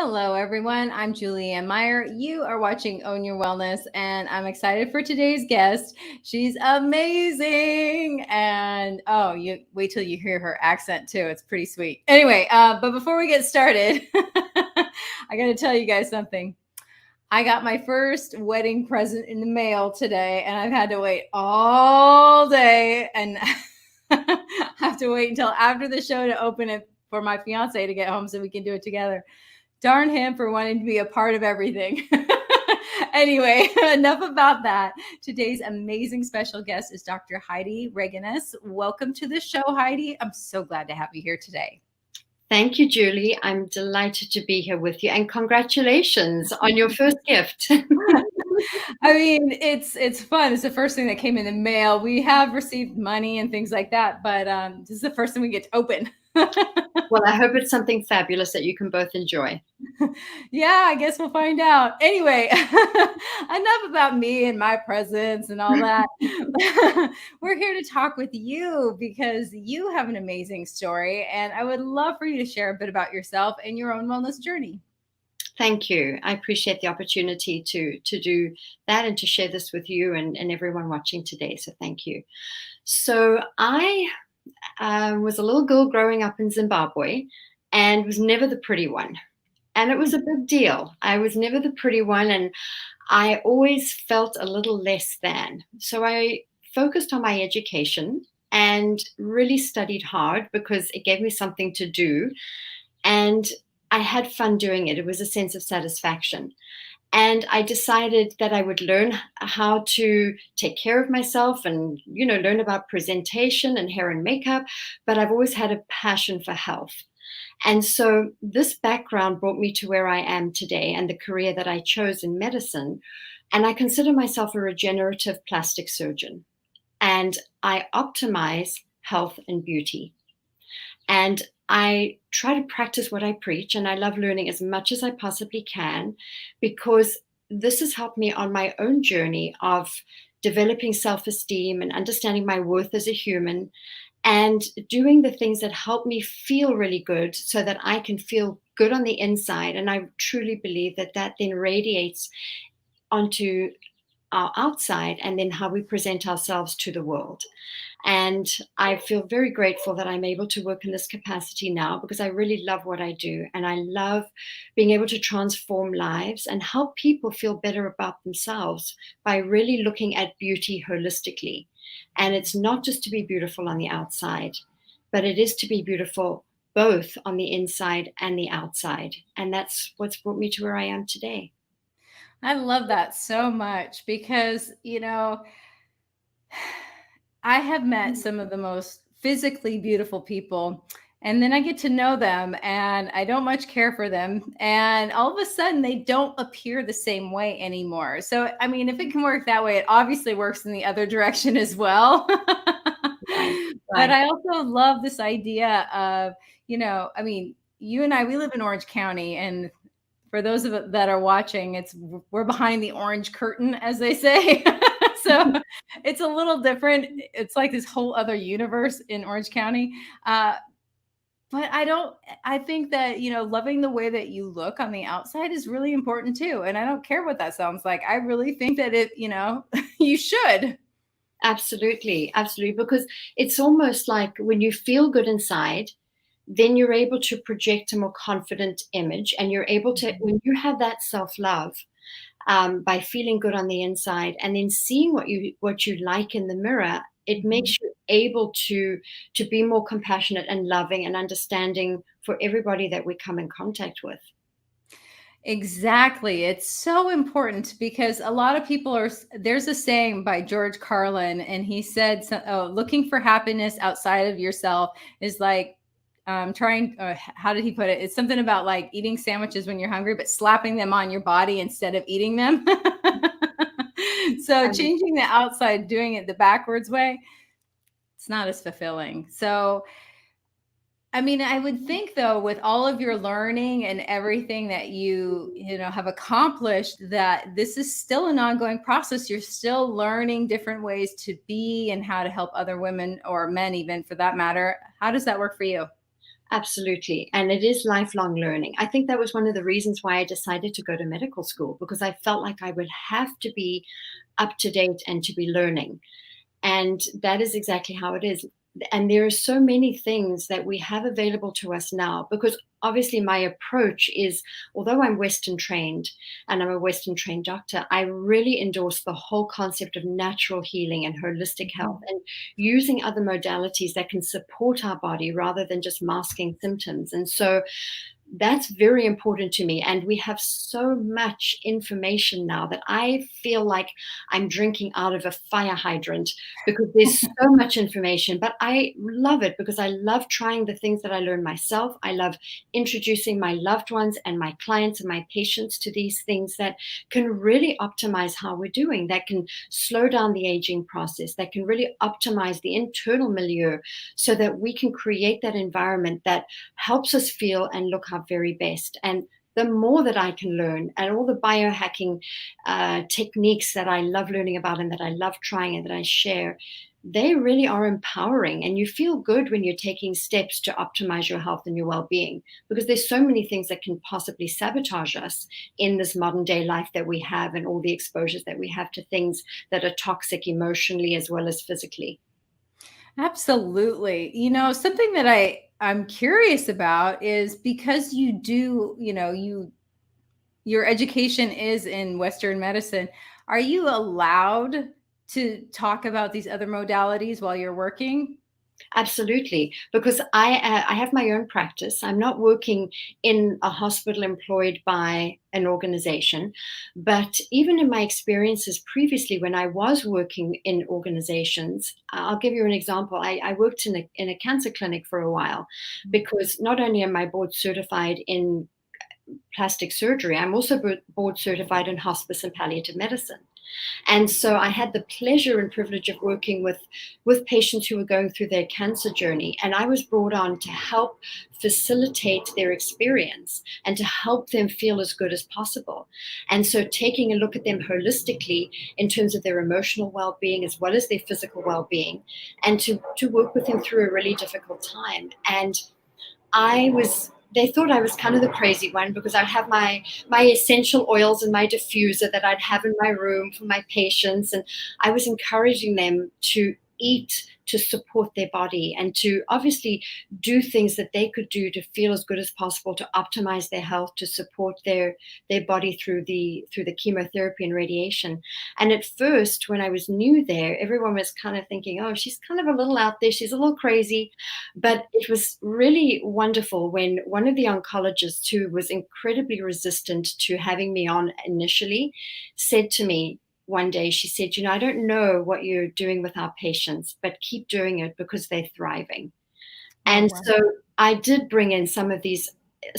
Hello, everyone. I'm Julianne Meyer. You are watching Own Your Wellness, and I'm excited for today's guest. She's amazing. And oh, you wait till you hear her accent, too. It's pretty sweet. Anyway, but before we get started, I got to tell you guys something. I got my first wedding present in the mail today, and I've had to wait all day and have to wait until after the show to open it for my fiance to get home so we can do it together. Darn him for wanting to be a part of everything. Anyway, enough about that. Today's amazing special guest is Dr. Heidi Regenass. Welcome to the show, Heidi. I'm so glad to have you here today. Thank you, Julie. I'm delighted to be here with you, and congratulations on your first gift. I mean, it's fun. It's the first thing that came in the mail. We have received money and things like that, but this is the first thing we get to open. Well, I hope it's something fabulous that you can both enjoy. Yeah, I guess we'll find out. Anyway, enough about me and my presents and all that. We're here to talk with you because you have an amazing story, and I would love for you to share a bit about yourself and your own wellness journey. Thank you. I appreciate the opportunity to do that and to share this with you and everyone watching today. So thank you. So I was a little girl growing up in Zimbabwe and was never the pretty one. And it was a big deal. I was never the pretty one, and I always felt a little less than. So I focused on my education and really studied hard because it gave me something to do. And I had fun doing it. It was a sense of satisfaction. And I decided that I would learn how to take care of myself and, learn about presentation and hair and makeup. But I've always had a passion for health. And so this background brought me to where I am today and the career that I chose in medicine. And I consider myself a regenerative plastic surgeon. And I optimize health and beauty. And I try to practice what I preach, and I love learning as much as I possibly can because this has helped me on my own journey of developing self-esteem and understanding my worth as a human and doing the things that help me feel really good so that I can feel good on the inside. And I truly believe that that then radiates onto our outside and then how we present ourselves to the world. And I feel very grateful that I'm able to work in this capacity now because I really love what I do. And I love being able to transform lives and help people feel better about themselves by really looking at beauty holistically. And it's not just to be beautiful on the outside, but it is to be beautiful both on the inside and the outside. And that's what's brought me to where I am today. I love that so much because, I have met some of the most physically beautiful people, and then I get to know them and I don't much care for them. And all of a sudden they don't appear the same way anymore. So, I mean, if it can work that way, it obviously works in the other direction as well. Right. But I also love this idea of, I mean, you and I, we live in Orange County, and for those of it that are watching, we're behind the orange curtain, as they say. So it's a little different. It's like this whole other universe in Orange County. But I think that, loving the way that you look on the outside is really important too. And I don't care what that sounds like. I really think that you should. Absolutely. Absolutely. Because it's almost like when you feel good inside, then you're able to project a more confident image, and you're able to, when you have that self-love, by feeling good on the inside and then seeing what you like in the mirror, it makes you able to be more compassionate and loving and understanding for everybody that we come in contact with. Exactly. It's so important because a lot of people there's a saying by George Carlin, and he said, looking for happiness outside of yourself is like how did he put it? It's something about like eating sandwiches when you're hungry, but slapping them on your body instead of eating them. So changing the outside, doing it the backwards way, it's not as fulfilling. So, I mean, I would think though, with all of your learning and everything that you have accomplished, that this is still an ongoing process. You're still learning different ways to be and how to help other women or men, even for that matter. How does that work for you? Absolutely. And it is lifelong learning. I think that was one of the reasons why I decided to go to medical school, because I felt like I would have to be up to date and to be learning. And that is exactly how it is. And there are so many things that we have available to us now, because obviously my approach is, although I'm Western trained and I'm a Western trained doctor, I really endorse the whole concept of natural healing and holistic health and using other modalities that can support our body rather than just masking symptoms. And so that's very important to me. And we have so much information now that I feel like I'm drinking out of a fire hydrant, because there's so much information. But I love it because I love trying the things that I learn myself. I love introducing my loved ones and my clients and my patients to these things that can really optimize how we're doing, that can slow down the aging process, that can really optimize the internal milieu so that we can create that environment that helps us feel and look our very best. And the more that I can learn, and all the biohacking techniques that I love learning about and that I love trying and that I share, they really are empowering. And you feel good when you're taking steps to optimize your health and your well-being, because there's so many things that can possibly sabotage us in this modern day life that we have, and all the exposures that we have to things that are toxic emotionally as well as physically. Absolutely. Something that I'm curious about is, because you do, your education is in Western medicine, are you allowed to talk about these other modalities while you're working? Absolutely, because I have my own practice. I'm not working in a hospital employed by an organization, but even in my experiences previously, when I was working in organizations, I'll give you an example. I worked in a cancer clinic for a while, because not only am I board certified in plastic surgery, I'm also board certified in hospice and palliative medicine. And so I had the pleasure and privilege of working with patients who were going through their cancer journey. And I was brought on to help facilitate their experience and to help them feel as good as possible. And so taking a look at them holistically in terms of their emotional well-being as well as their physical well-being, and to work with them through a really difficult time. And they thought I was kind of the crazy one, because I'd have my essential oils and my diffuser that I'd have in my room for my patients. And I was encouraging them to eat to support their body, and to obviously do things that they could do to feel as good as possible, to optimize their health, to support their body through the chemotherapy and radiation. And at first, when I was new there, everyone was kind of thinking, oh, she's kind of a little out there, she's a little crazy. But it was really wonderful when one of the oncologists, who was incredibly resistant to having me on initially, said to me one day, she said, I don't know what you're doing with our patients, but keep doing it because they're thriving. Oh, And wow. so I did bring in some of these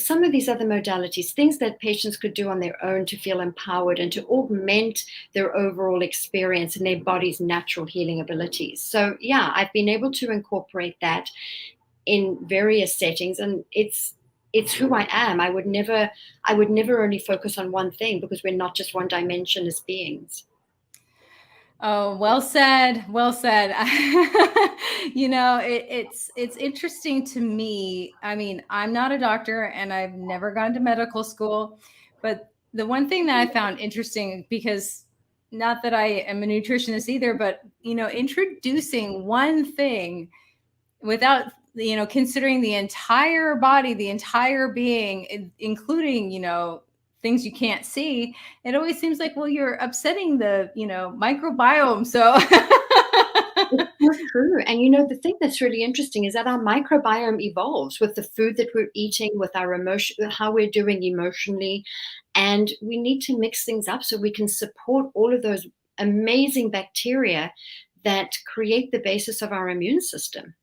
other modalities, things that patients could do on their own to feel empowered and to augment their overall experience and their body's natural healing abilities. So yeah, I've been able to incorporate that in various settings, and it's who I am. I would never only focus on one thing, because we're not just one dimension as beings. Oh, well said. Well said. It's interesting to me. I mean, I'm not a doctor and I've never gone to medical school, but the one thing that I found interesting, because not that I am a nutritionist either, but introducing one thing without considering the entire body, the entire being, including things you can't see, it always seems like, well, you're upsetting the microbiome. So It's so true. And the thing that's really interesting is that our microbiome evolves with the food that we're eating, with our emotion, how we're doing emotionally. And we need to mix things up so we can support all of those amazing bacteria that create the basis of our immune system.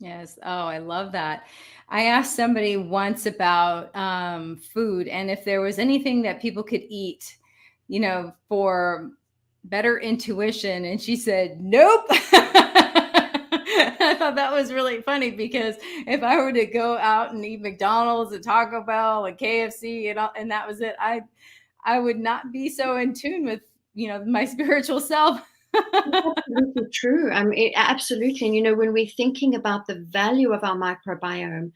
yes. Oh, I love that. I asked somebody once about food, and if there was anything that people could eat, for better intuition. And she said, nope. I thought that was really funny, because if I were to go out and eat McDonald's and Taco Bell and KFC and that was it, I would not be so in tune with, my spiritual self. Absolutely true. Absolutely. And when we're thinking about the value of our microbiome,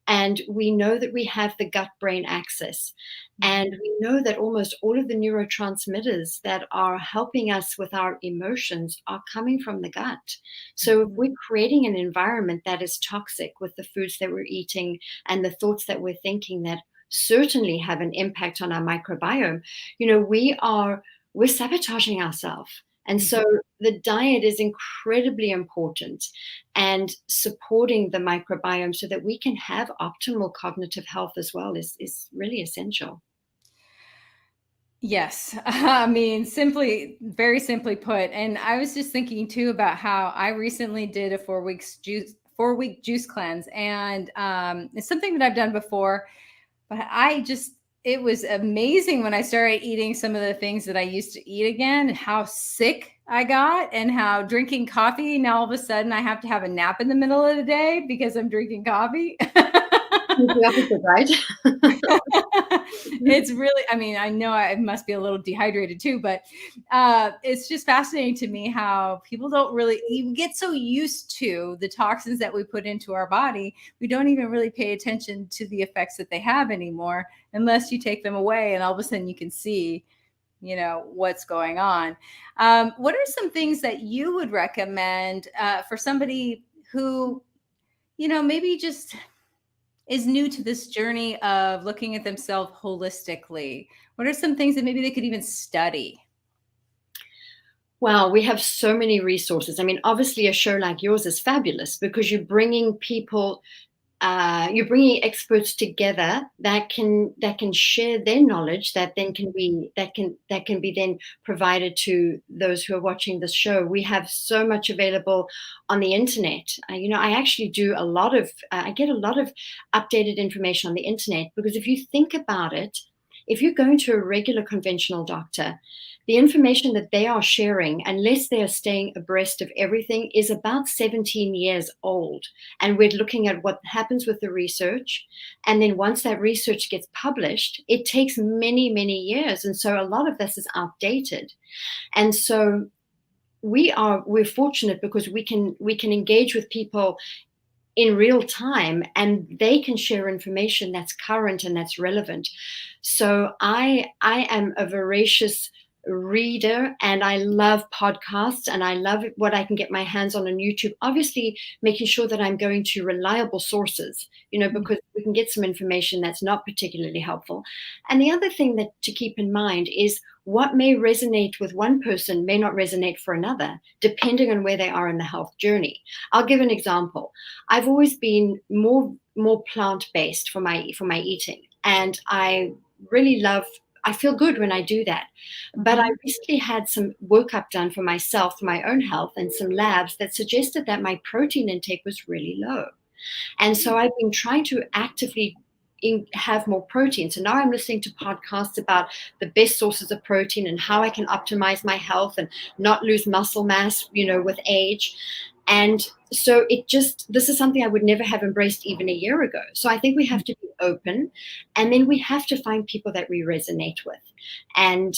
And we know that we have the gut-brain axis. And we know that almost all of the neurotransmitters that are helping us with our emotions are coming from the gut. So if we're creating an environment that is toxic with the foods that we're eating and the thoughts that we're thinking that certainly have an impact on our microbiome, we're sabotaging ourselves. And so the diet is incredibly important, and supporting the microbiome so that we can have optimal cognitive health as well is really essential. Yes. I mean, very simply put. And I was just thinking too about how I recently did a 4-week juice cleanse. And it's something that I've done before, but it was amazing when I started eating some of the things that I used to eat again, and how sick I got, and how drinking coffee, now all of a sudden I have to have a nap in the middle of the day because I'm drinking coffee. The opposite, right? It's really, I mean, I know I must be a little dehydrated too, but it's just fascinating to me how people don't really, you get so used to the toxins that we put into our body, we don't even really pay attention to the effects that they have anymore, unless you take them away and all of a sudden you can see, what's going on. What are some things that you would recommend for somebody who, maybe just is new to this journey of looking at themselves holistically? What are some things that maybe they could even study? Well, we have so many resources. I mean, obviously, a show like yours is fabulous because you're bringing experts together that can share their knowledge that then can be then provided to those who are watching this show. We have so much available on the internet. I actually do a lot of I get a lot of updated information on the internet, because if you think about it, if you're going to a regular conventional doctor, the information that they are sharing, unless they are staying abreast of everything, is about 17 years old. And we're looking at what happens with the research. And then once that research gets published, it takes many, many years. And so a lot of this is outdated. And so we're fortunate because we can engage with people in real time, and they can share information that's current and that's relevant. So I am a voracious reader, and I love podcasts, and I love what I can get my hands on YouTube, obviously making sure that I'm going to reliable sources, because we can get some information that's not particularly helpful. And the other thing that to keep in mind is what may resonate with one person may not resonate for another, depending on where they are in the health journey. I'll give an example. I've always been more plant-based for my eating, and I feel good when I do that. But I recently had some workup done for myself, for my own health, and some labs that suggested that my protein intake was really low. And so I've been trying to actively have more protein. So now I'm listening to podcasts about the best sources of protein and how I can optimize my health and not lose muscle mass, with age. And so this is something I would never have embraced even a year ago. So I think we have to be open, and then we have to find people that we resonate with, and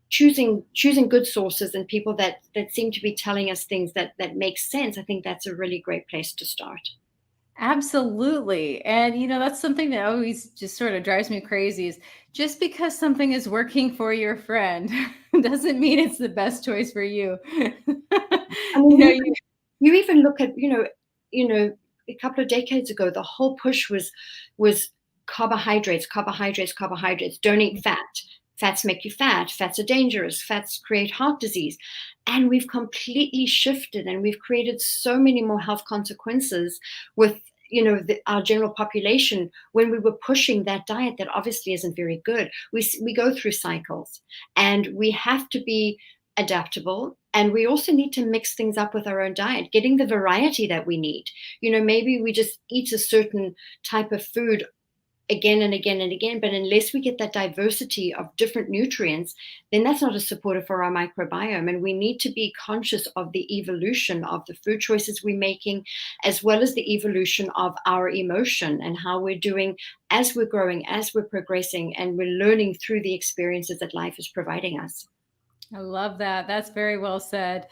choosing good sources and people that seem to be telling us things that make sense. I think that's a really great place to start. Absolutely. And that's something that always just sort of drives me crazy, is just because something is working for your friend doesn't mean it's the best choice for you. I you mean, know, you even look at, a couple of decades ago, the whole push was carbohydrates, carbohydrates, carbohydrates. Don't eat fat. Fats make you fat. Fats are dangerous. Fats create heart disease. And we've completely shifted, and we've created so many more health consequences with, our general population, when we were pushing that diet that obviously isn't very good. We go through cycles, and we have to be adaptable, and we also need to mix things up with our own diet, getting the variety that we need. Maybe we just eat a certain type of food again and again and again, but unless we get that diversity of different nutrients, then that's not a supporter for our microbiome. And we need to be conscious of the evolution of the food choices we're making, as well as the evolution of our emotion and how we're doing as we're growing, as we're progressing, and we're learning through the experiences that life is providing us. I love that. That's very well said.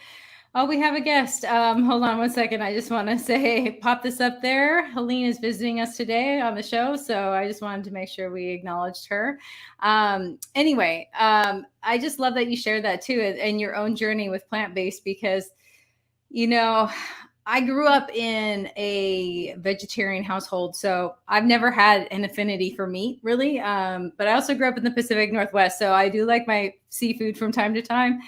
Oh, we have a guest. Hold on one second. I just want to say, pop this up there. Helene is visiting us today on the show, so I just wanted to make sure we acknowledged her. Anyway, I just love that you shared that too, and your own journey with plant-based, because you know, I grew up in a vegetarian household, so I've never had an affinity for meat, really. But I also grew up in the Pacific Northwest, so I do like my seafood from time to time.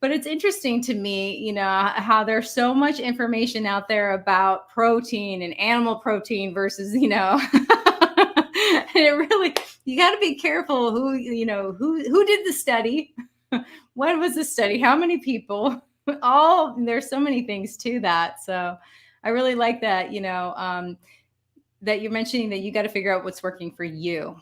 But it's interesting to me, how there's so much information out there about protein and animal protein versus, and it really, you got to be careful who did the study, when was the study, how many people, there's so many things to that. So I really like that, that you're mentioning that you got to figure out what's working for you.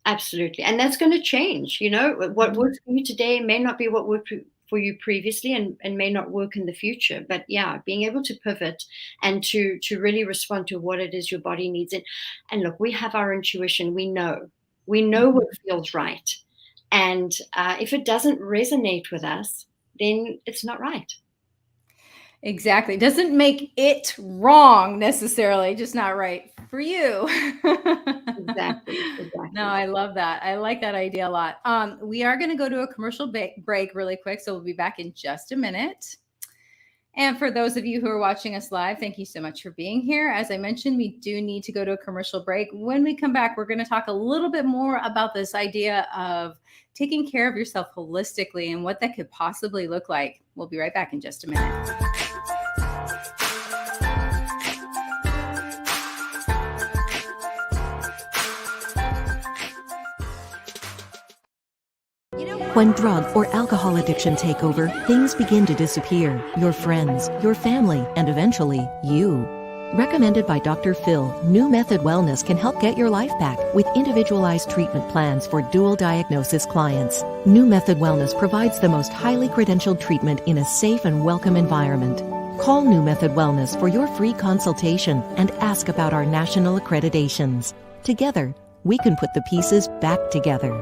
Absolutely. And that's going to change. What works for you today may not be what worked for you previously, and may not work in the future. But yeah, being able to pivot and to really respond to what it is your body needs. And look, we have our intuition. We know what feels right. And if it doesn't resonate with us, then it's not right. Exactly. Doesn't make it wrong necessarily, just not right for you. Exactly. No, I love that. I like that idea a lot. We are going to go to a commercial break really quick, so we'll be back in just a minute. And for those of you who are watching us live, thank you so much for being here. As I mentioned, we do need to go to a commercial break. When we come back, we're going to talk a little bit more about this idea of taking care of yourself holistically and what that could possibly look like. We'll be right back in just a minute. When drug or alcohol addiction take over, things begin to disappear. Your friends, your family, and eventually, you. Recommended by Dr. Phil, New Method Wellness can help get your life back with individualized treatment plans for dual diagnosis clients. New Method Wellness provides the most highly credentialed treatment in a safe and welcome environment. Call New Method Wellness for your free consultation and ask about our national accreditations. Together, we can put the pieces back together.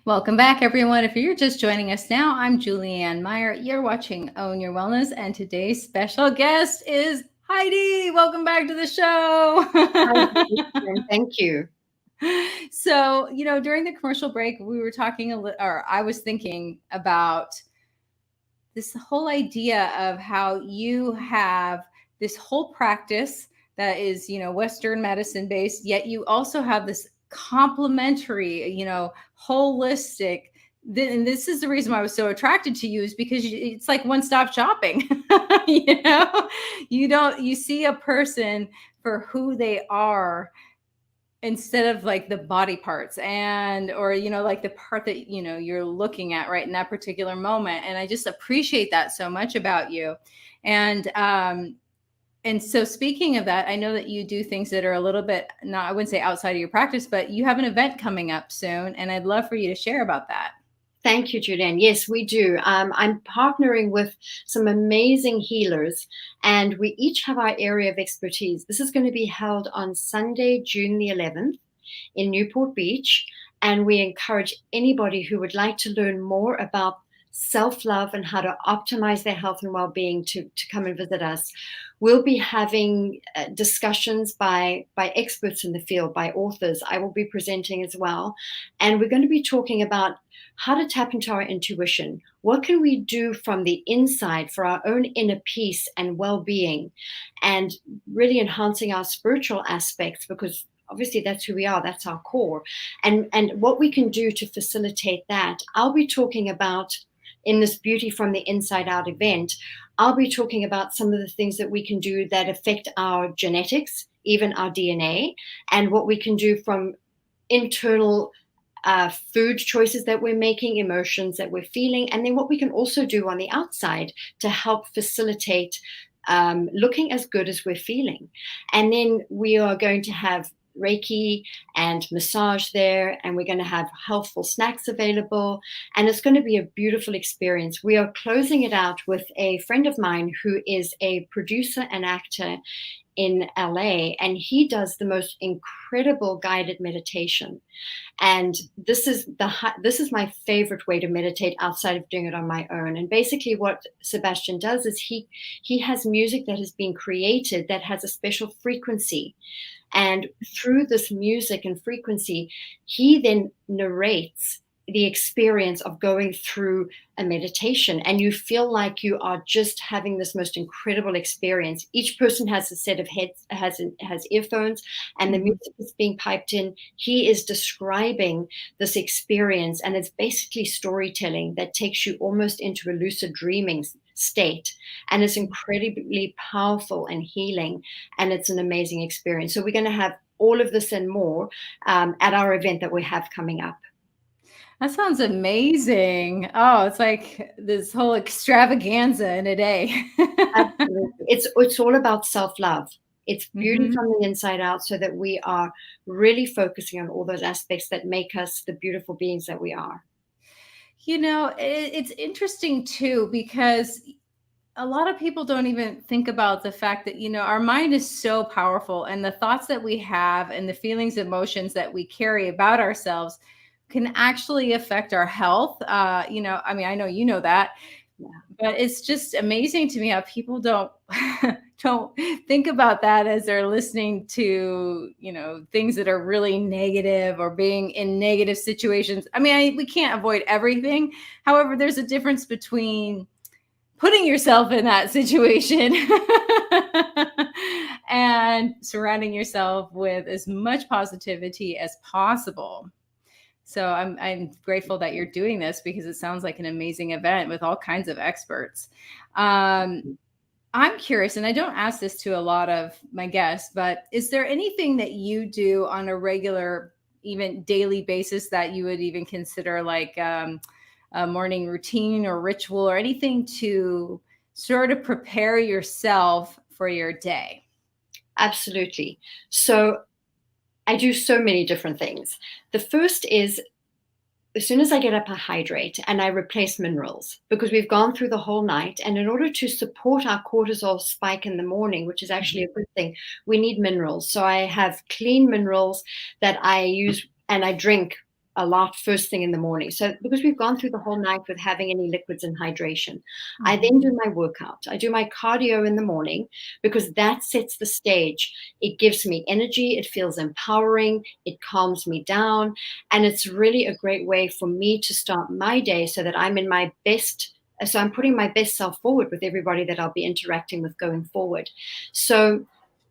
Welcome back, everyone. If you're just joining us now, I'm Julianne Meyer. You're watching Own Your Wellness, and today's special guest is Heidi. Welcome back to the show. Thank you. So, during the commercial break, we were talking or I was thinking about this whole idea of how you have this whole practice that is, Western medicine based, yet you also have this complementary, holistic. And this is the reason why I was so attracted to you, is because it's like one-stop shopping. You see a person for who they are, instead of like the body parts or like the part that you're looking at right in that particular moment. And I just appreciate that so much about you. And And so speaking of that, I know that you do things that are a little bit, not, I wouldn't say outside of your practice, but you have an event coming up soon. And I'd love for you to share about that. Thank you, Julianne. Yes, we do. I'm partnering with some amazing healers, and we each have our area of expertise. This is going to be held on Sunday, June the 11th in Newport Beach, and we encourage anybody who would like to learn more about self-love and how to optimize their health and well-being to come and visit us. We'll be having discussions by experts in the field, by authors. I will be presenting as well. And we're going to be talking about how to tap into our intuition. What can we do from the inside for our own inner peace and well-being, and really enhancing our spiritual aspects, because obviously that's who we are, that's our core, and what we can do to facilitate that. I'll be talking about, in this Beauty from the Inside Out event, I'll be talking about some of the things that we can do that affect our genetics, even our DNA, and what we can do from internal food choices that we're making, emotions that we're feeling, and then what we can also do on the outside to help facilitate looking as good as we're feeling. And then we are going to have Reiki and massage there, and we're going to have healthful snacks available, and it's going to be a beautiful experience. We are closing it out with a friend of mine who is a producer and actor in LA, and he does the most incredible guided meditation. And this is my favorite way to meditate outside of doing it on my own. And basically what Sebastian does is he has music that has been created that has a special frequency. And through this music and frequency, he then narrates the experience of going through a meditation, and you feel like you are just having this most incredible experience. Each person has a set of heads, has earphones, and the music is being piped in. He is describing this experience, and it's basically storytelling that takes you almost into a lucid dreaming state, and it's incredibly powerful and healing, and it's an amazing experience. So we're going to have all of this and more at our event that we have coming up. That sounds amazing. Oh, it's like this whole extravaganza in a day. Absolutely. It's all about self-love. It's beauty from the inside out, so that we are really focusing on all those aspects that make us the beautiful beings that we are. You know, it's interesting too, because a lot of people don't even think about the fact that, you know, our mind is so powerful, and the thoughts that we have and the feelings, emotions that we carry about ourselves can actually affect our health. You know, I mean, I know you know that, but it's just amazing to me how people don't think about that as they're listening to, you know, things that are really negative or being in negative situations. I mean, we can't avoid everything. However, there's a difference between putting yourself in that situation and surrounding yourself with as much positivity as possible. So I'm grateful that you're doing this, because it sounds like an amazing event with all kinds of experts. I'm curious, and I don't ask this to a lot of my guests, but is there anything that you do on a regular, even daily basis that you would even consider like a morning routine or ritual, or anything to sort of prepare yourself for your day? Absolutely. So I do so many different things. The first is, as soon as I get up, I hydrate and I replace minerals, because we've gone through the whole night. And in order to support our cortisol spike in the morning, which is actually a good thing, we need minerals. So I have clean minerals that I use, and I drink a lot first thing in the morning. So because we've gone through the whole night with having any liquids and hydration, I then do my workout. I do my cardio in the morning, because that sets the stage. It gives me energy. It feels empowering. It calms me down. And it's really a great way for me to start my day, so that I'm in my best. So I'm putting my best self forward with everybody that I'll be interacting with going forward. So,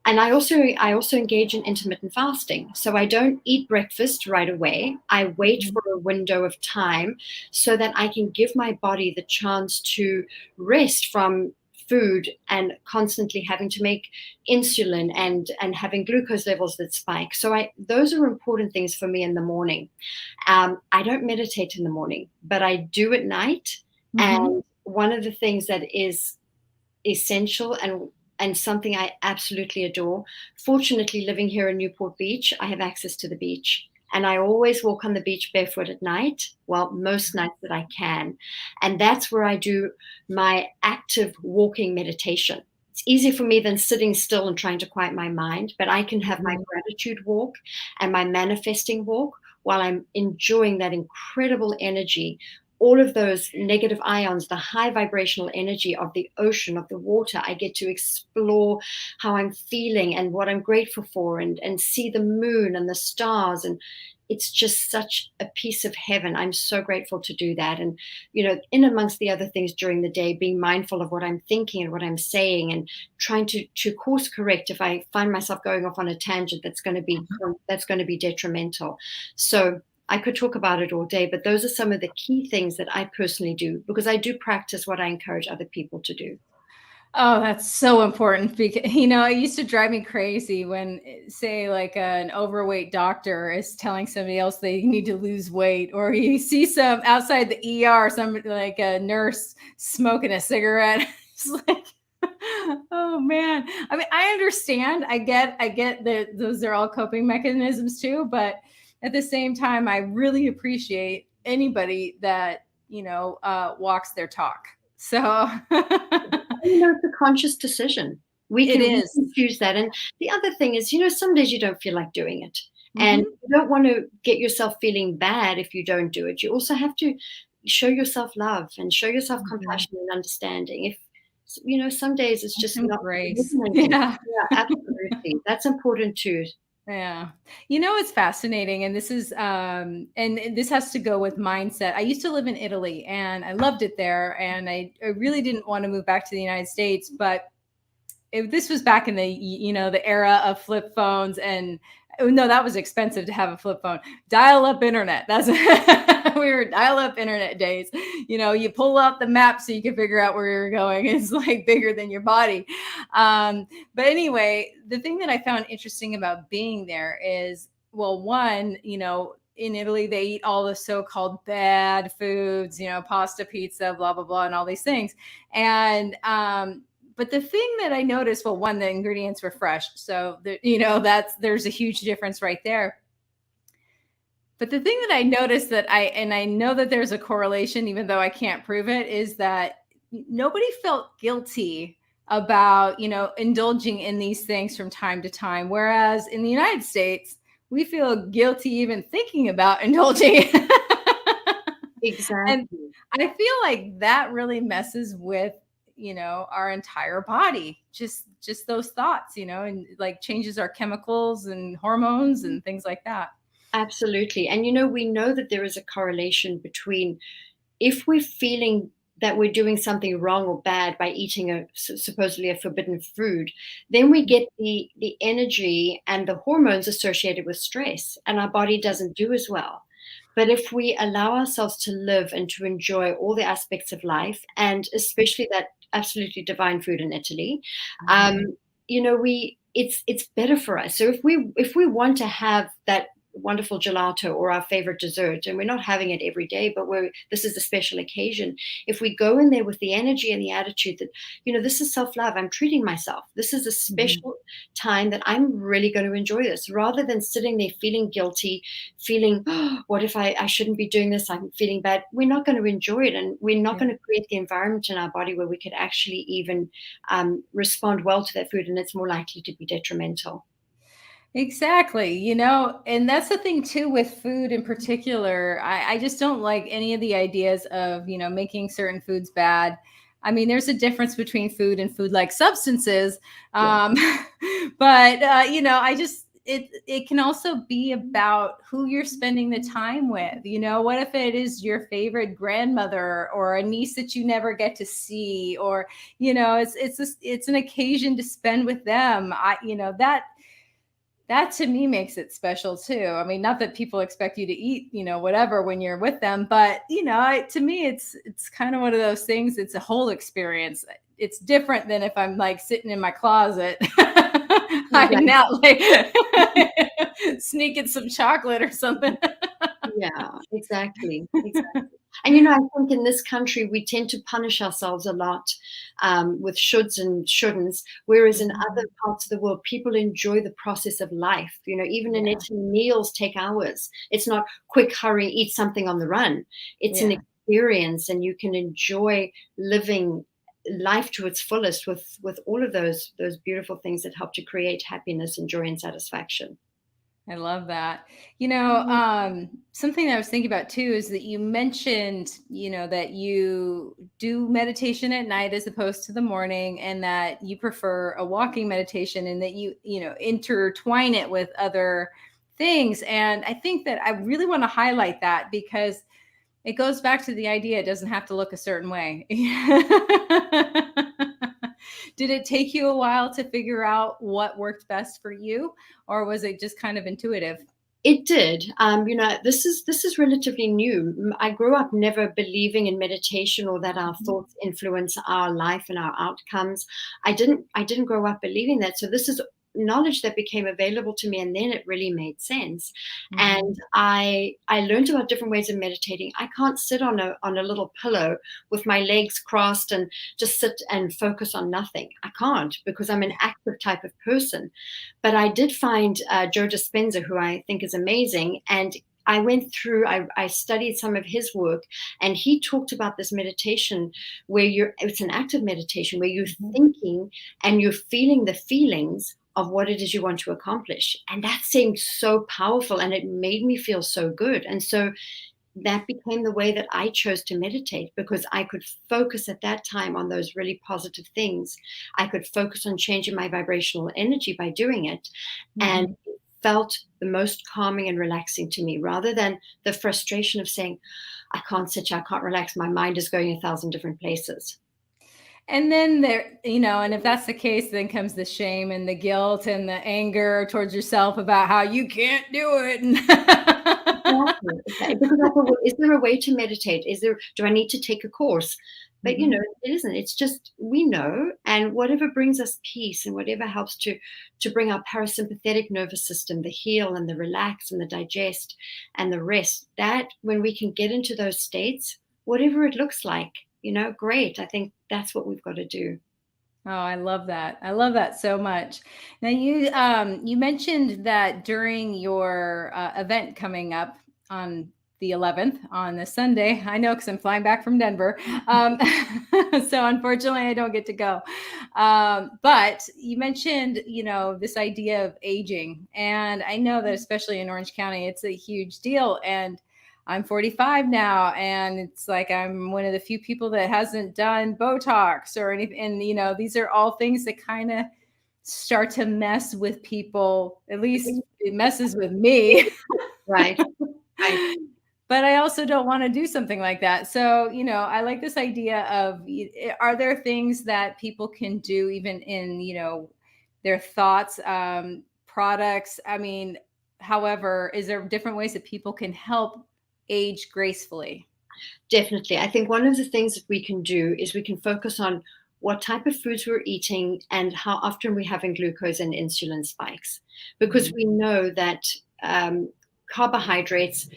and I also engage in intermittent fasting. So I don't eat breakfast right away. I wait for a window of time, so that I can give my body the chance to rest from food and constantly having to make insulin and having glucose levels that spike. So those are important things for me in the morning. I don't meditate in the morning, but I do at night. And one of the things that is essential and and something I absolutely adore. Fortunately, living here in Newport Beach, I have access to the beach. And I always walk on the beach barefoot at night. Well, most nights that I can. And that's where I do my active walking meditation. It's easier for me than sitting still and trying to quiet my mind, but I can have my gratitude walk and my manifesting walk while I'm enjoying that incredible energy, all of those negative ions, the high vibrational energy of the ocean, of the water. I get to explore how I'm feeling and what I'm grateful for, and see the moon and the stars. And it's just such a piece of heaven. I'm so grateful to do that. And, in amongst the other things during the day, being mindful of what I'm thinking and what I'm saying, and trying to course correct if I find myself going off on a tangent that's going to be detrimental. So I could talk about it all day, but those are some of the key things that I personally do, because I do practice what I encourage other people to do. Oh, that's so important, because it used to drive me crazy when, say, like an overweight doctor is telling somebody else they need to lose weight, or you see some outside the ER, somebody like a nurse smoking a cigarette. It's like, oh man. I mean, I understand. I get that those are all coping mechanisms too, but at the same time, I really appreciate anybody that walks their talk. So It's a conscious decision. We it can is. choose that. And the other thing is, some days you don't feel like doing it. And Mhm. you don't want to get yourself feeling bad if you don't do it. You also have to show yourself love and show yourself Mhm. compassion and understanding. If, some days it's just Some not. grace. Yeah, Yeah. absolutely. That's important too. Yeah. It's fascinating. And this is, and this has to go with mindset. I used to live in Italy and I loved it there. And I really didn't want to move back to the United States, but this was back in the era of flip phones, and no, that was expensive to have a flip phone. Dial up internet. That's we were dial up internet days. You pull out the map so you can figure out where you're going. It's like bigger than your body. But anyway, the thing that I found interesting about being there is, well, one, in Italy, they eat all the so-called bad foods, pasta, pizza, blah, blah, blah, and all these things. And but the thing that I noticed, well, one, the ingredients were fresh. So, there's a huge difference right there. But the thing that I noticed and I know that there's a correlation, even though I can't prove it, is that nobody felt guilty about, indulging in these things from time to time. Whereas in the United States, we feel guilty even thinking about indulging. And Exactly. I feel like that really messes with, our entire body, just those thoughts, and like changes our chemicals and hormones and things like that. Absolutely. And we know that there is a correlation between, if we're feeling that we're doing something wrong or bad by eating supposedly a forbidden food, then we get the energy and the hormones associated with stress, and our body doesn't do as well. But if we allow ourselves to live and to enjoy all the aspects of life, and especially that absolutely divine food in Italy, um, it's better for us. So if we want to have that wonderful gelato or our favorite dessert, and we're not having it every day, but this is a special occasion, if we go in there with the energy and the attitude that, this is self-love, I'm treating myself, this is a special time that I'm really going to enjoy this, rather than sitting there feeling guilty, feeling, oh, what if I shouldn't be doing this, I'm feeling bad. We're not going to enjoy it, and we're not going to create the environment in our body where we could actually even respond well to that food, and it's more likely to be detrimental. Exactly. And that's the thing too with food in particular. I just don't like any of the ideas of, making certain foods bad. I mean, there's a difference between food and food like substances. Yeah. Um, but, it can also be about who you're spending the time with. What if it is your favorite grandmother or a niece that you never get to see, or, it's an occasion to spend with them. That to me makes it special too. I mean, not that people expect you to eat, whatever when you're with them, but to me, it's kind of one of those things. It's a whole experience. It's different than if I'm like sitting in my closet, hiding Exactly. out, like sneaking some chocolate or something. Yeah, exactly. Exactly. And I think in this country, we tend to punish ourselves a lot with shoulds and shouldn'ts, whereas in other parts of the world, people enjoy the process of life. Even in Italy, meals take hours. It's not quick, hurry, eat something on the run. It's an experience, and you can enjoy living life to its fullest with all of those beautiful things that help to create happiness and joy and satisfaction. I love that. Something I was thinking about too is that you mentioned, that you do meditation at night as opposed to the morning, and that you prefer a walking meditation, and that you intertwine it with other things. And I think that I really want to highlight that, because it goes back to the idea it doesn't have to look a certain way. Did it take you a while to figure out what worked best for you, or was it just kind of intuitive? It did. This is relatively new. I grew up never believing in meditation or that our thoughts influence our life and our outcomes. I didn't grow up believing that. So this is knowledge that became available to me, and then it really made sense. And I learned about different ways of meditating. I can't sit on a little pillow with my legs crossed and just sit and focus on nothing. I can't, because I'm an active type of person. But I did find Joe Dispenza, who I think is amazing, and I went through, I studied some of his work, and he talked about this meditation where it's an active meditation where you're thinking and you're feeling the feelings of what it is you want to accomplish. And that seemed so powerful, and it made me feel so good. And so that became the way that I chose to meditate, because I could focus at that time on those really positive things. I could focus on changing my vibrational energy by doing it. And it felt the most calming and relaxing to me, rather than the frustration of saying, I can't sit here, I can't relax. My mind is going 1,000 different places. And then and if that's the case, then comes the shame and the guilt and the anger towards yourself about how you can't do it. Exactly. Because I thought, well, is there a way to meditate? Do I need to take a course? But it isn't. It's just, we know, and whatever brings us peace and whatever helps to bring our parasympathetic nervous system, the heal and the relax and the digest and the rest, that when we can get into those states, whatever it looks like, great. I think that's what we've got to do. Oh, I love that. I love that so much. Now you mentioned that during your event coming up on the 11th, on this Sunday. I know, because I'm flying back from Denver. So unfortunately I don't get to go. But you mentioned, this idea of aging. And I know that especially in Orange County, it's a huge deal. And I'm 45 now, and it's like I'm one of the few people that hasn't done Botox or anything. And, these are all things that kind of start to mess with people. At least it messes with me. Right. But I also don't want to do something like that. So, I like this idea of, are there things that people can do even in, their thoughts, products? I mean, however, is there different ways that people can help age gracefully? Definitely. I think one of the things that we can do is we can focus on what type of foods we're eating and how often we're having glucose and insulin spikes, because we know that carbohydrates,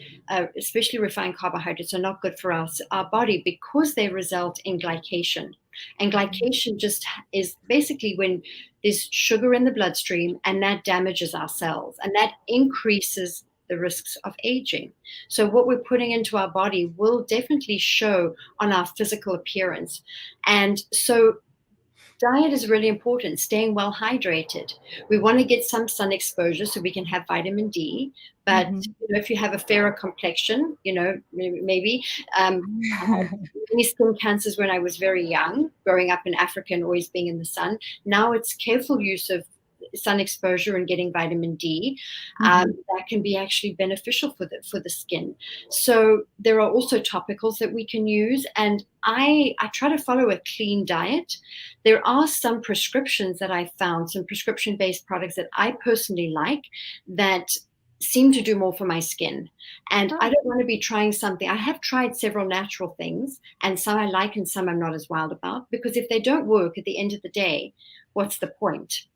especially refined carbohydrates, are not good for our body, because they result in glycation. And glycation just is basically when there's sugar in the bloodstream, and that damages our cells, and that increases the risks of aging. So what we're putting into our body will definitely show on our physical appearance. And so diet is really important, staying well hydrated. We want to get some sun exposure so we can have vitamin D. But if you have a fairer complexion, maybe. I had many skin cancers when I was very young, growing up in Africa and always being in the sun. Now it's careful use of sun exposure and getting vitamin D, that can be actually beneficial for the skin. So there are also topicals that we can use, and I try to follow a clean diet. There are some prescriptions that I found, some prescription-based products that I personally like, that seem to do more for my skin. And I don't want to be trying something. I have tried several natural things, and some I like and some I'm not as wild about, because if they don't work at the end of the day, what's the point?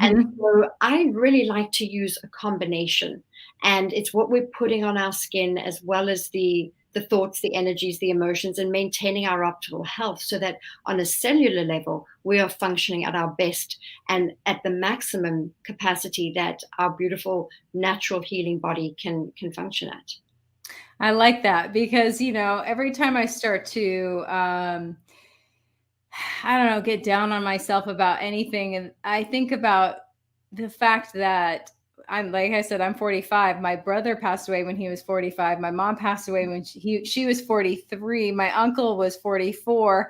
And so I really like to use a combination, and it's what we're putting on our skin as well as the the thoughts, the energies, the emotions, and maintaining our optimal health so that on a cellular level, we are functioning at our best and at the maximum capacity that our beautiful natural healing body can function at. I like that because, every time I start to, I don't know, get down on myself about anything, and I think about the fact that like I said, I'm 45. My brother passed away when he was 45. My mom passed away when she was 43. My uncle was 44.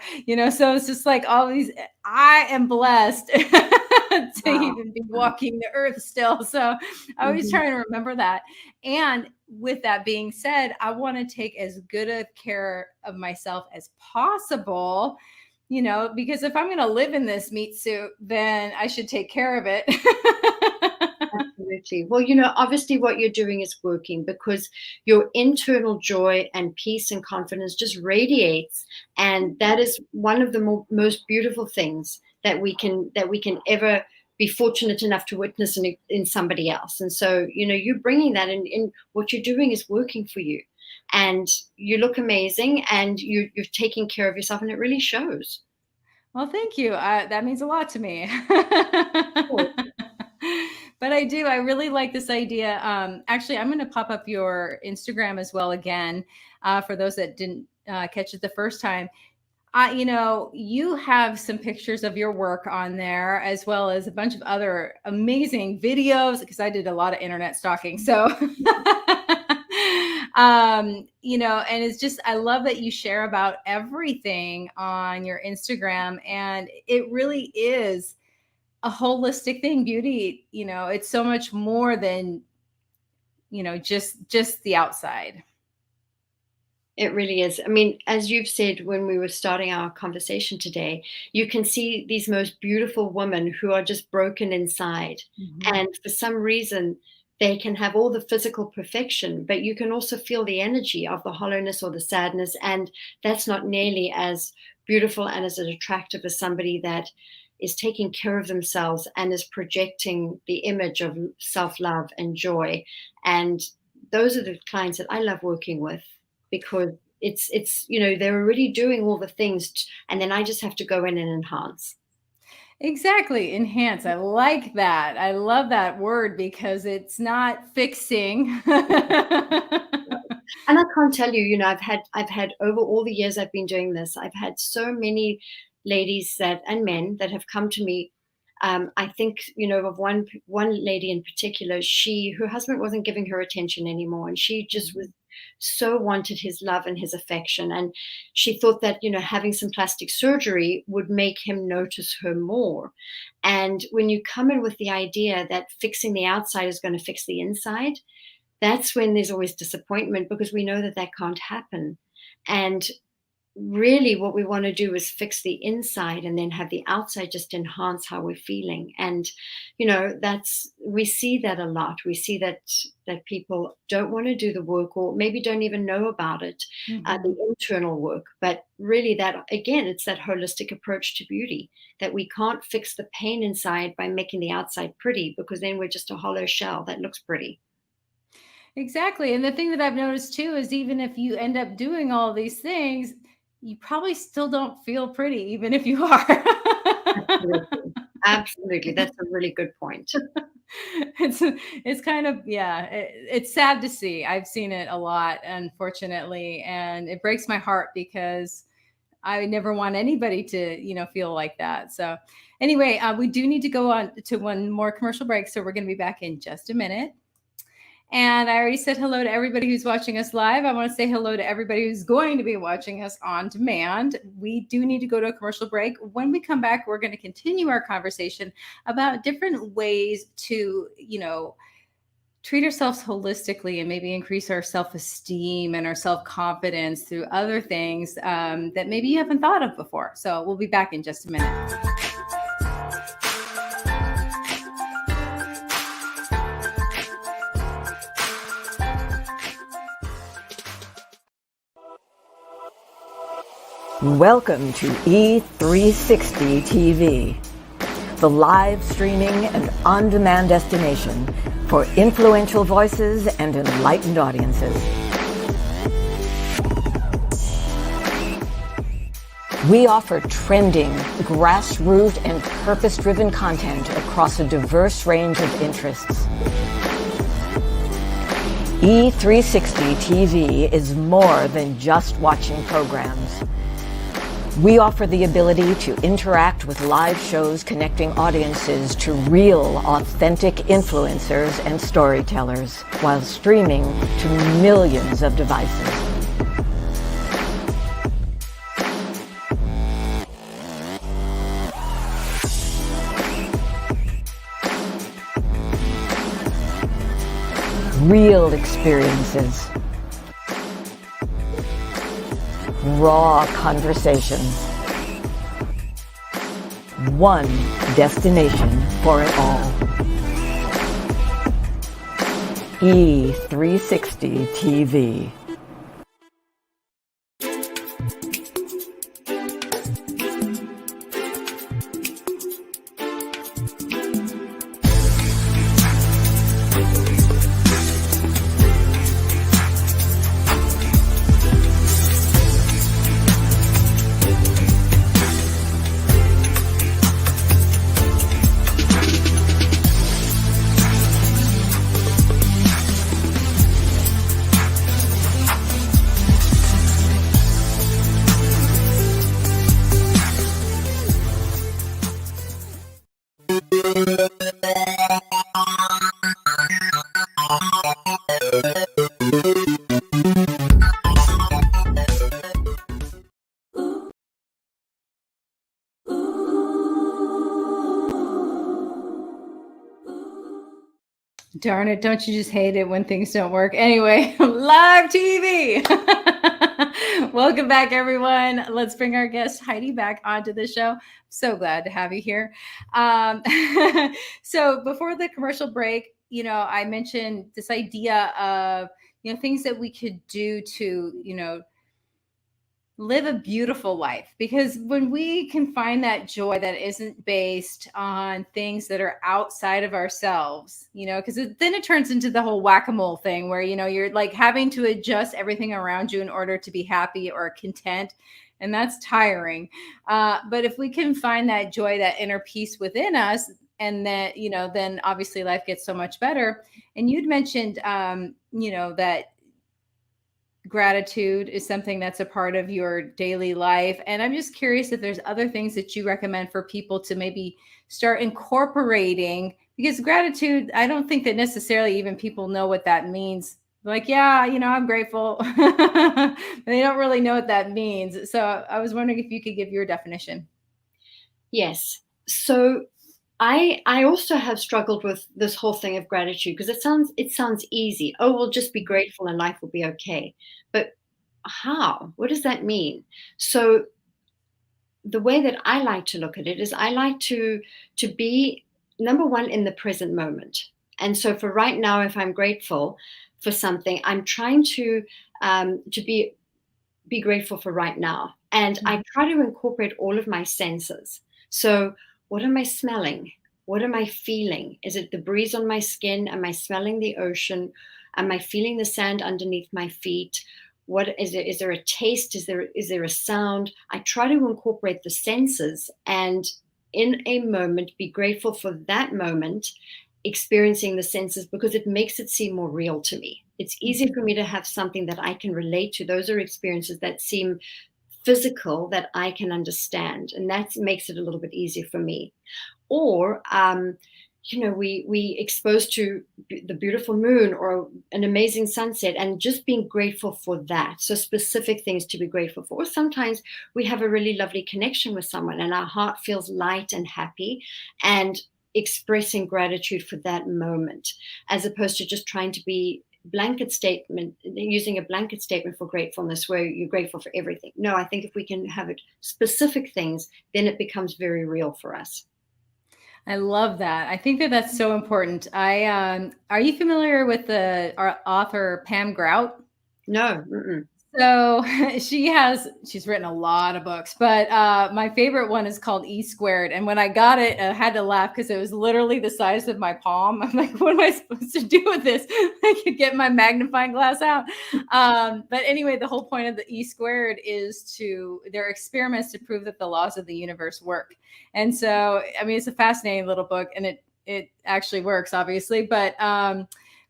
So it's just like all these. I am blessed to even be walking the earth still. So I always try to remember that. And with that being said, I want to take as good a care of myself as possible. Because if I'm going to live in this meat suit, then I should take care of it. Absolutely. Well, obviously what you're doing is working because your internal joy and peace and confidence just radiates. And that is one of the most beautiful things that we can ever be fortunate enough to witness in somebody else. And so, you're bringing that in what you're doing is working for you. And you look amazing and you're taking care of yourself, and it really shows. Well, thank you. That means a lot to me. But I really like this idea. Actually, I'm going to pop up your Instagram as well again for those that didn't catch it the first time. You have some pictures of your work on there, as well as a bunch of other amazing videos, because I did a lot of internet stalking. So, and it's just, I love that you share about everything on your Instagram, and it really is a holistic thing. Beauty, it's so much more than, just the outside. It really is. I mean, as you've said when we were starting our conversation today, you can see these most beautiful women who are just broken inside. Mm-hmm. And for some reason, they can have all the physical perfection, but you can also feel the energy of the hollowness or the sadness. And that's not nearly as beautiful and as attractive as somebody that is taking care of themselves and is projecting the image of self-love and joy. And those are the clients that I love working with, because it's they're already doing all the things, and then I just have to go in and enhance. Exactly. Enhance. I like that. I love that word because it's not fixing. And I can't tell you, I've had over all the years I've been doing this, I've had so many ladies and men that have come to me. I think, of one lady in particular, her husband wasn't giving her attention anymore, and she just was so wanted his love and his affection. And she thought that, having some plastic surgery would make him notice her more. And when you come in with the idea that fixing the outside is going to fix the inside, that's when there's always disappointment, because we know that can't happen. And really what we want to do is fix the inside and then have the outside just enhance how we're feeling. And we see that a lot. We see that people don't want to do the work, or maybe don't even know about it, the internal work. But really, that again, it's that holistic approach to beauty, that we can't fix the pain inside by making the outside pretty, because then we're just a hollow shell that looks pretty. Exactly. And the thing that I've noticed too is, even if you end up doing all these things, you probably still don't feel pretty, even if you are. Absolutely. That's a really good point. It's kind of, it's sad to see. I've seen it a lot, unfortunately, and it breaks my heart because I never want anybody to, feel like that. So anyway, we do need to go on to one more commercial break. So we're going to be back in just a minute. And I already said hello to everybody who's watching us live. I want to say hello to everybody who's going to be watching us on demand. We do need to go to a commercial break. When we come back, we're going to continue our conversation about different ways to, treat ourselves holistically and maybe increase our self-esteem and our self-confidence through other things that maybe you haven't thought of before. So we'll be back in just a minute. Welcome to E360 TV, the live streaming and on-demand destination for influential voices and enlightened audiences. We offer trending, grassroots, and purpose-driven content across a diverse range of interests. E360 TV is more than just watching programs. We offer the ability to interact with live shows connecting audiences to real, authentic influencers and storytellers while streaming to millions of devices. Real experiences. Raw conversations. One destination for it all. E360 TV. Darn it, don't you just hate it when things don't work? Anyway, live TV. Welcome back, everyone. Let's bring our guest Heidi back onto the show. So glad to have you here. So before the commercial break, I mentioned this idea of, things that we could do to, live a beautiful life, because when we can find that joy that isn't based on things that are outside of ourselves, because then it turns into the whole whack-a-mole thing where, you're like having to adjust everything around you in order to be happy or content. And that's tiring. But if we can find that joy, that inner peace within us, and that, then obviously life gets so much better. And you'd mentioned, that gratitude is something that's a part of your daily life. And I'm just curious if there's other things that you recommend for people to maybe start incorporating, because gratitude, I don't think that necessarily even people know what that means. Like, yeah, I'm grateful. They don't really know what that means. So I was wondering if you could give your definition. Yes. So I also have struggled with this whole thing of gratitude, because it sounds easy. Oh, we'll just be grateful and life will be okay. But how? What does that mean? So the way that I like to look at it is I like to be, number one, in the present moment. And so for right now, if I'm grateful for something, I'm trying to be grateful for right now. And I try to incorporate all of my senses. So what am I smelling? What am I feeling? Is it the breeze on my skin? Am I smelling the ocean? Am I feeling the sand underneath my feet? What is there? Is there a taste? Is there a sound? I try to incorporate the senses, and in a moment be grateful for that moment, experiencing the senses, because it makes it seem more real to me. It's easier for me to have something that I can relate to. Those are experiences that seem physical, that I can understand, and that makes it a little bit easier for me. Or we exposed to the beautiful moon or an amazing sunset, and just being grateful for that. So specific things to be grateful for. Or sometimes we have a really lovely connection with someone and our heart feels light and happy, and expressing gratitude for that moment, as opposed to just trying to be using a blanket statement for gratefulness where you're grateful for everything. No, I think if we can have it specific things, then it becomes very real for us. I love that. I think that that's so important. Are you familiar with the author Pam Grout? No. Mm-mm. So she's written a lot of books, but my favorite one is called E Squared. And when I got it, I had to laugh because it was literally the size of my palm. I'm like, what am I supposed to do with this? I could get my magnifying glass out. But anyway, the whole point of the E Squared is there are experiments to prove that the laws of the universe work. And so, I mean, it's a fascinating little book, and it actually works, obviously. But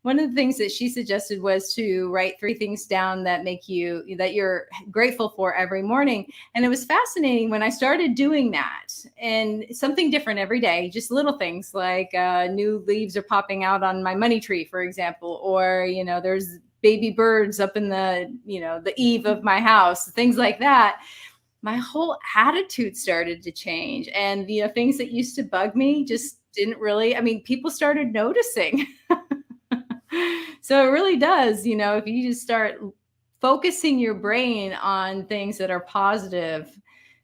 one of the things that she suggested was to write 3 things down that you're grateful for every morning. And it was fascinating when I started doing that, and something different every day, just little things like new leaves are popping out on my money tree, for example, or, there's baby birds up in the eave of my house, things like that. My whole attitude started to change, and things that used to bug me just didn't really, people started noticing. So it really does, if you just start focusing your brain on things that are positive,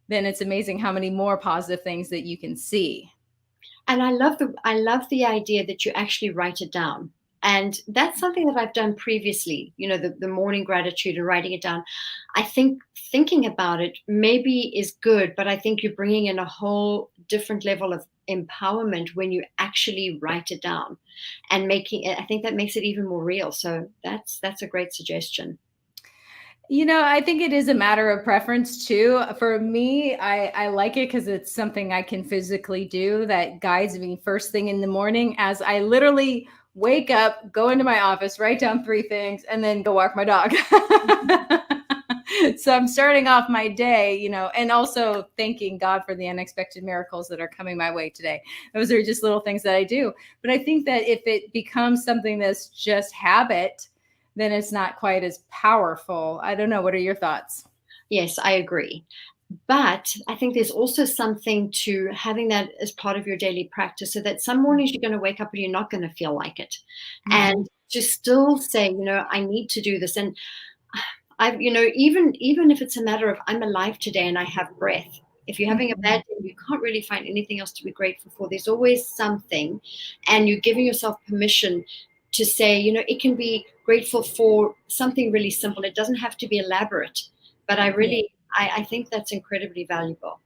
then it's amazing how many more positive things that you can see. And I love the idea that you actually write it down. And that's something that I've done previously, the morning gratitude and writing it down. I think thinking about it maybe is good, but I think you're bringing in a whole different level of empowerment when you actually write it down and making it. I think that makes it even more real. So that's a great suggestion. I think it is a matter of preference too. For me, I like it because it's something I can physically do that guides me first thing in the morning, as I literally wake up, go into my office, write down 3 things, and then go walk my dog. So I'm starting off my day, and also thanking God for the unexpected miracles that are coming my way today. Those are just little things that I do. But I think that if it becomes something that's just habit, then it's not quite as powerful. I don't know. What are your thoughts? Yes, I agree. But I think there's also something to having that as part of your daily practice, so that some mornings you're going to wake up and you're not going to feel like it. Mm-hmm. And to still say, I need to do this. And even if it's a matter of I'm alive today and I have breath. If you're having a bad day, you can't really find anything else to be grateful for. There's always something, and you're giving yourself permission to say, it can be grateful for something really simple. It doesn't have to be elaborate, but I think that's incredibly valuable.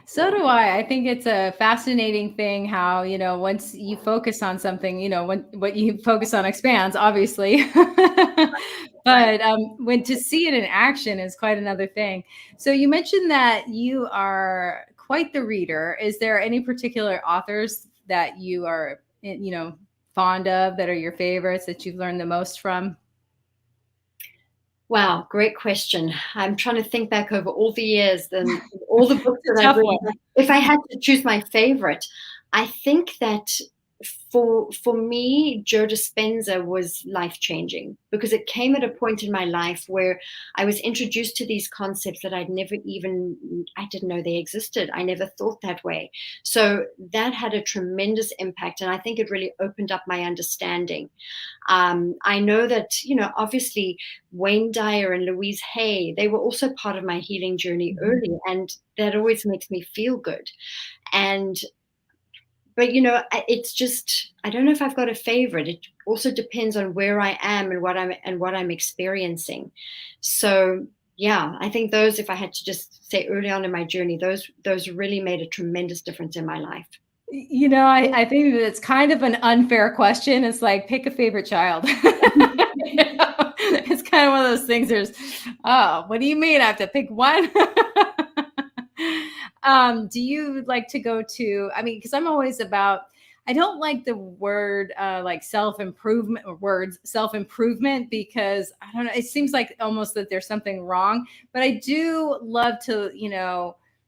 So do I. I think it's a fascinating thing how, once you focus on something, what you focus on expands, obviously. But when to see it in action is quite another thing. So you mentioned that you are quite the reader. Is there any particular authors that you are, fond of, that are your favorites, that you've learned the most from? Wow, great question. I'm trying to think back over all the years and all the books that I've read. If I had to choose my favorite, I think that for me, Joe Dispenza was life-changing, because it came at a point in my life where I was introduced to these concepts that I didn't know they existed. I never thought that way. So that had a tremendous impact, and I think it really opened up my understanding. I know that, obviously Wayne Dyer and Louise Hay, they were also part of my healing journey early, and that always makes me feel good. But it's just, I don't know if I've got a favorite. It also depends on where I am and what I'm experiencing. So yeah, I think those, if I had to just say early on in my journey, those really made a tremendous difference in my life. I think that it's kind of an unfair question. It's like, pick a favorite child. It's kind of one of those things. What do you mean I have to pick one? Do you like to go to, because I'm always about, I don't like the word like self-improvement, or words self-improvement, because I don't know, it seems like almost that there's something wrong, but I do love to,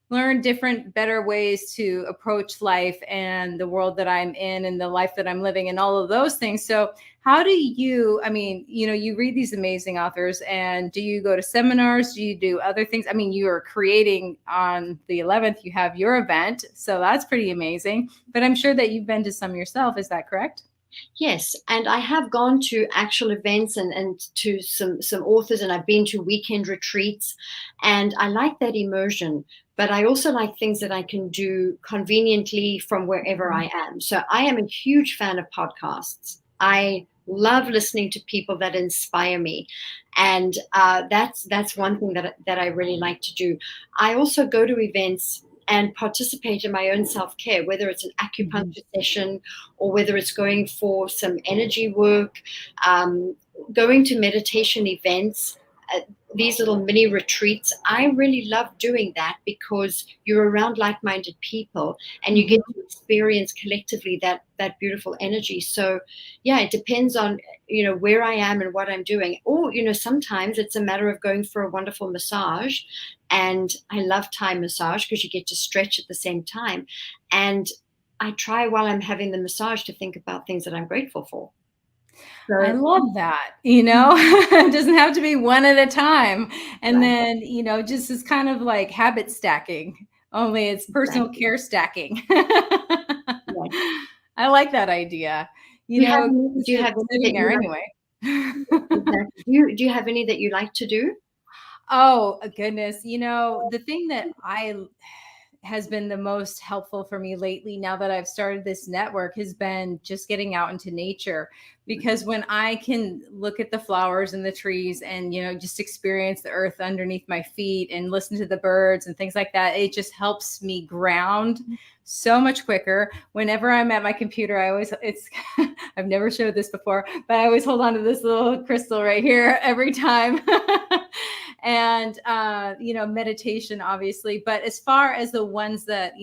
learn different, better ways to approach life and the world that I'm in and the life that I'm living and all of those things. So how do you, you read these amazing authors, and do you go to seminars? Do you do other things? You are creating on the 11th, you have your event. So that's pretty amazing, but I'm sure that you've been to some yourself. Is that correct? Yes, and I have gone to actual events and to some authors, and I've been to weekend retreats, and I like that immersion. But I also like things that I can do conveniently from wherever I am. So I am a huge fan of podcasts. I love listening to people that inspire me. And that's one thing that I really like to do. I also go to events and participate in my own self-care, whether it's an Mhm. acupuncture session or whether it's going for some energy work, um, going to meditation events, uh, these little mini retreats. I really love doing that because you're around like-minded people and you get Mhm. to experience collectively that beautiful energy. So yeah, it depends on where I am and what I'm doing. Or sometimes it's a matter of going for a wonderful massage, and I love Thai massage because you get to stretch at the same time. And I try while I'm having the massage to think about things that I'm grateful for. I So love that. It doesn't have to be one at a time. And right, then, just as kind of like habit stacking, only it's personal exactly. care stacking. Right. I like that idea. Do you have any Sitting that there you like? anyway. Exactly. Do you have any that you like to do? Oh, goodness. The thing that I has been the most helpful for me lately now that I've started this network has been just getting out into nature, because when I can look at the flowers and the trees and just experience the earth underneath my feet and listen to the birds and things like that, it just helps me ground so much quicker. Whenever I'm at my computer, I always it's I've never showed this before, but I always hold on to this little crystal right here every time. And meditation obviously, but as far as the ones that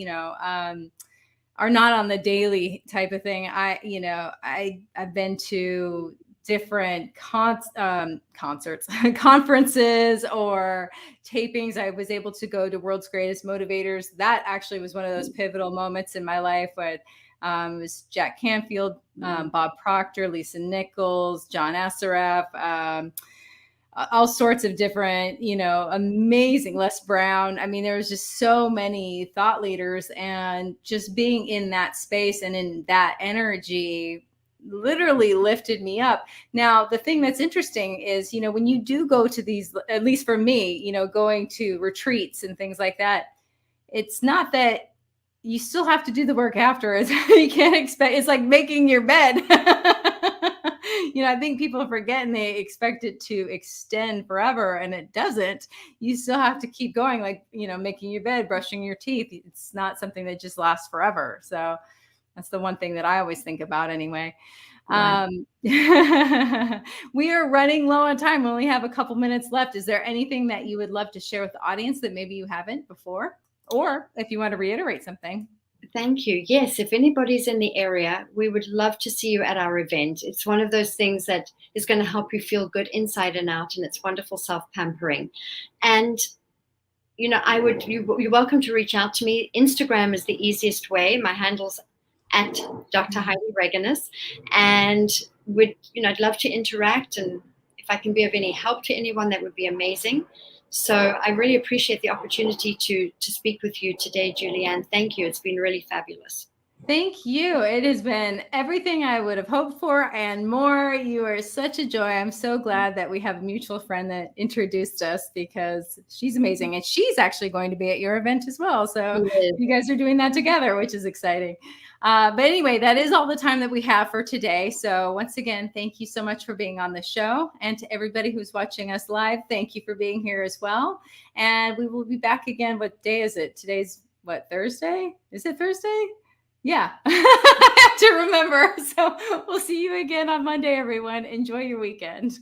are not on the daily type of thing, I've been to different concerts conferences or tapings. I was able to go to World's Greatest Motivators. That actually was one of those pivotal moments in my life when it was Jack Canfield, Bob Proctor, Lisa Nichols, John Assaraf, all sorts of different, amazing Les Brown. I mean, there was just so many thought leaders, and just being in that space and in that energy literally lifted me up. Now, the thing that's interesting is, when you do go to these, at least for me, going to retreats and things like that, it's not that you still have to do the work after. You can't expect, it's like making your bed. I think people forget and they expect it to extend forever, and it doesn't. You still have to keep going, like, making your bed, brushing your teeth. It's not something that just lasts forever. So that's the one thing that I always think about anyway. Right. We are running low on time. We only have a couple minutes left. Is there anything that you would love to share with the audience that maybe you haven't before? Or if you want to reiterate something. Thank you. Yes, if anybody's in the area, we would love to see you at our event. It's one of those things that is going to help you feel good inside and out, and it's wonderful self-pampering. And you're welcome to reach out to me. Instagram is the easiest way. My handle's at Dr. Heidi Regenass, and I'd love to interact, and if I can be of any help to anyone, that would be amazing. So I really appreciate the opportunity to speak with you today, Julianne. Thank you. It's been really fabulous. Thank you. It has been everything I would have hoped for and more. You are such a joy. I'm so glad that we have a mutual friend that introduced us, because she's amazing. And she's actually going to be at your event as well. So you guys are doing that together, which is exciting. But anyway, that is all the time that we have for today. So once again, thank you so much for being on the show. And to everybody who's watching us live, thank you for being here as well. And we will be back again. What day is it? Today's what, Thursday? Is it Thursday? Yeah, I have to remember. So we'll see you again on Monday, everyone. Enjoy your weekend.